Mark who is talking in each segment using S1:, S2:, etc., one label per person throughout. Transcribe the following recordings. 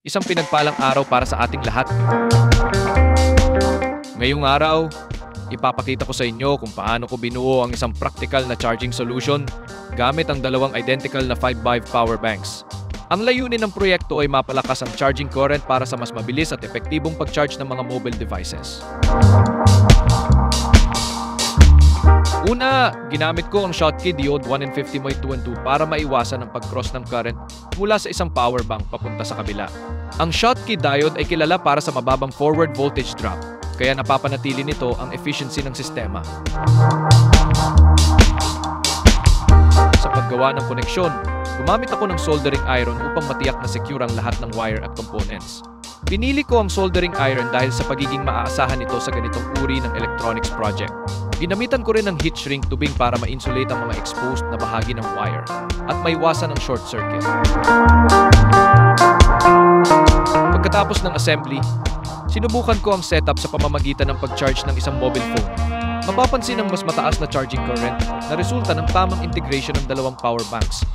S1: Isang pinagpalang araw para sa ating lahat. Ngayong araw, ipapakita ko sa inyo kung paano ko binuo ang isang practical na charging solution gamit ang dalawang identical na 5V power banks. Ang layunin ng proyekto ay mapalakas ang charging current para sa mas mabilis at epektibong pag-charge ng mga mobile devices. Una, ginamit ko ang Schottky diode 1in50.2 para maiwasan ang pag-cross ng current mula sa isang power bank papunta sa kabila. Ang Schottky diode ay kilala para sa mababang forward voltage drop, kaya napapanatili nito ang efficiency ng sistema. Sa paggawa ng koneksyon, gumamit ako ng soldering iron upang matiyak na secure ang lahat ng wire at components. Pinili ko ang soldering iron dahil sa pagiging maaasahan nito sa ganitong uri ng electronics project. Ginamitan ko rin ng heat shrink tubig para ma-insulate ang mga exposed na bahagi ng wire at maiwasan ang short circuit. Pagkatapos ng assembly, sinubukan ko ang setup sa pamamagitan ng pag-charge ng isang mobile phone. Mapapansin ang mas mataas na charging current na resulta ng tamang integration ng dalawang power banks.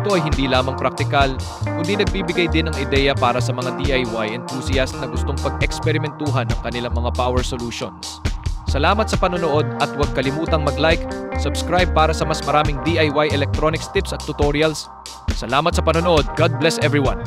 S1: Ito ay hindi lamang praktikal, kundi nagbibigay din ng ideya para sa mga DIY enthusiast na gustong pag-eksperimentuhan ng kanilang mga power solutions. Salamat sa panonood at huwag kalimutang mag-like, subscribe para sa mas maraming DIY electronics tips at tutorials. Salamat sa panonood. God bless everyone!